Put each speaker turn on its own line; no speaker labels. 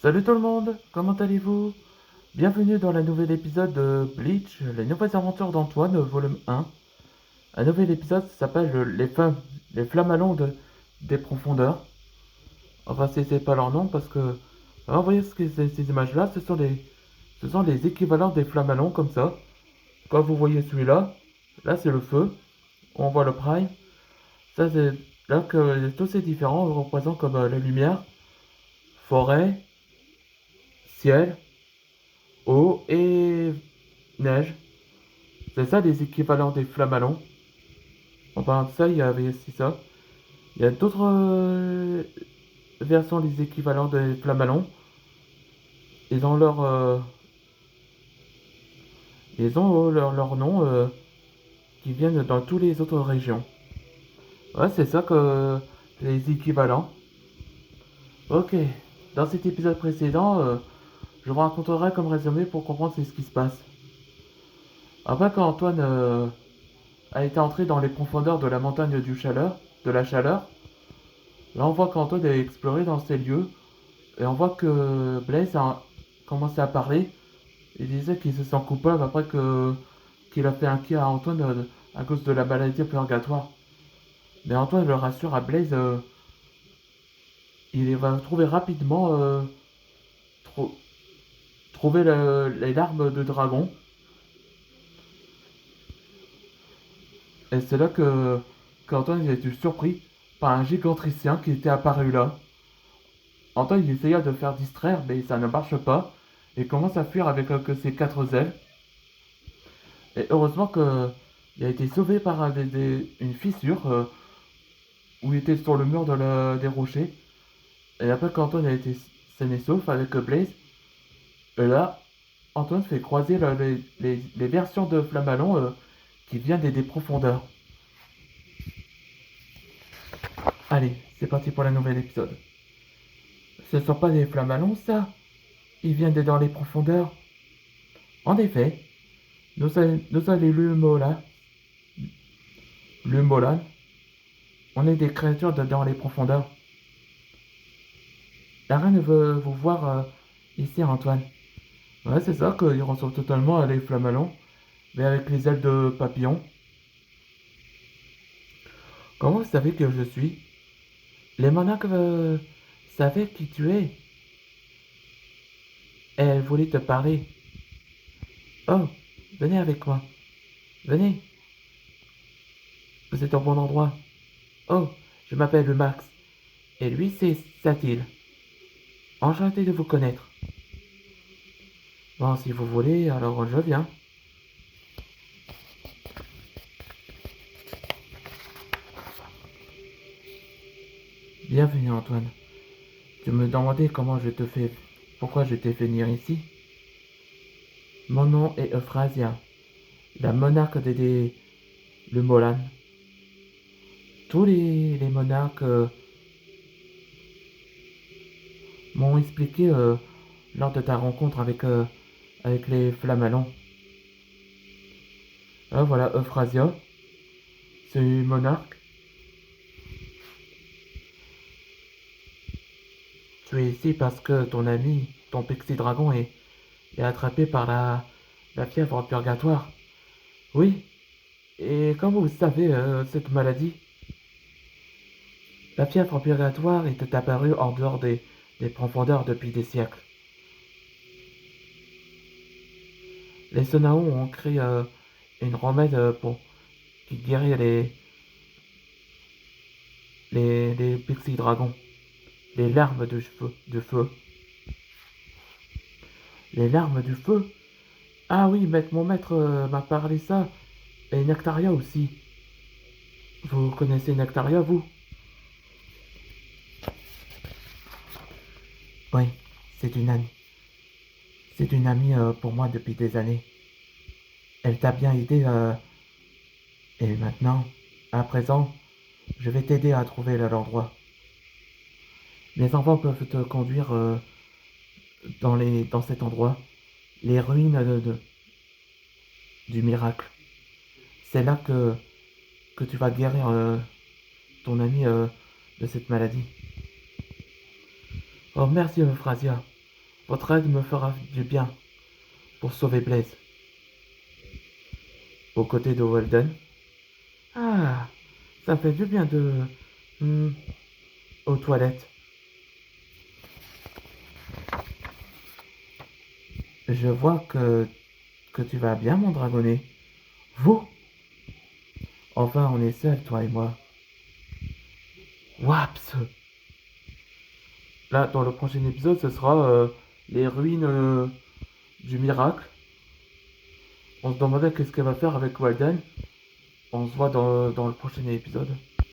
Salut tout le monde, comment allez-vous? Bienvenue dans le nouvel épisode de Bleach, les nouvelles aventures d'Antoine, volume 1. Un nouvel épisode s'appelle les flammes des profondeurs. Enfin, c'est pas leur nom parce que... Alors, vous voyez ces images-là, ce sont les équivalents des flammes comme ça. Quand vous voyez celui-là, là c'est le feu, on voit le prime. Ça c'est... Là que tous ces différents représentent comme la lumière, forêt, ciel, eau et neige. C'est ça les équivalents des flammes. En parlant de ça, il y avait aussi ça. Il y a d'autres versions des équivalents des flammes. Ils ont leur nom qui viennent dans toutes les autres régions. Ouais, c'est ça que les équivalents. Ok, dans cet épisode précédent, je vous raconterai comme résumé pour comprendre ce qui se passe. Après, quand Antoine a été entré dans les profondeurs de la montagne de la chaleur, là on voit qu'Antoine a exploré dans ces lieux. Et on voit que Blaze a commencé à parler. Il disait qu'il se sent coupable après qu'il a fait un kill à Antoine à cause de la maladie purgatoire. Mais Antoine le rassure à Blaze, il va trouver rapidement tro- trouver les larmes de dragon. Et c'est là que qu'Antoine a été surpris par un gigantricien qui était apparu là. Antoine il essaya de le faire distraire, mais ça ne marche pas. Il commence à fuir avec que ses quatre ailes. Et heureusement que il a été sauvé par une fissure où il était sur le mur des rochers. Et après qu'Antoine a été sain et sauf avec Blaze, et là, Antoine fait croiser les versions de Flamalon qui viennent des profondeurs. Allez, c'est parti pour la nouvelle épisode. Ce ne sont pas des Flamalons, ça. Ils viennent de dans les profondeurs. En effet, nous allons le Molan, on est des créatures de dans les profondeurs. La reine veut vous voir ici, Antoine. Ouais, c'est ça, qu'il ressemble totalement à les flamalons, mais avec les ailes de papillon. Comment vous savez que je suis? Les monarques savaient qui tu es. Elle voulait te parler. Oh, venez avec moi. Venez, vous êtes au bon endroit. Oh, je m'appelle Max. Et lui, c'est Satil. Enchanté de vous connaître. Bon, si vous voulez, alors je viens. Bienvenue, Antoine. Tu me demandais pourquoi je t'ai fait venir ici? Mon nom est Euphrasia, la monarque le Molan. Tous les monarques m'ont expliqué lors de ta rencontre avec les Flamalons. Voilà, Euphrasia, c'est une monarque. Tu es ici parce que ton ami, ton Pixie Dragon, est attrapé par la fièvre purgatoire. Oui, et comme vous savez, cette maladie, la fièvre purgatoire était apparue en dehors des profondeurs depuis des siècles. Les Sonaos ont créé une remède qui guérit les Pixie Dragons, les larmes de feu. Les larmes du feu? Ah oui, mon maître m'a parlé ça. Et Nectaria aussi. Vous connaissez Nectaria, vous? Oui, c'est une amie. C'est une amie pour moi depuis des années. Elle t'a bien aidé et maintenant, à présent, je vais t'aider à trouver l'endroit. Les enfants peuvent te conduire dans cet endroit, les ruines du miracle. C'est là que tu vas guérir ton ami de cette maladie. Oh, merci, Euphrasia. Votre aide me fera du bien pour sauver Blaze. Aux côtés de Walden. Ah, ça me fait du bien de... hmm, aux toilettes. Je vois que tu vas bien, mon dragonnet. Vous? Enfin, on est seuls, toi et moi. Waps! Là, dans le prochain épisode, ce sera les ruines du miracle. On se demandait qu'est-ce qu'elle va faire avec Walden. On se voit dans le prochain épisode.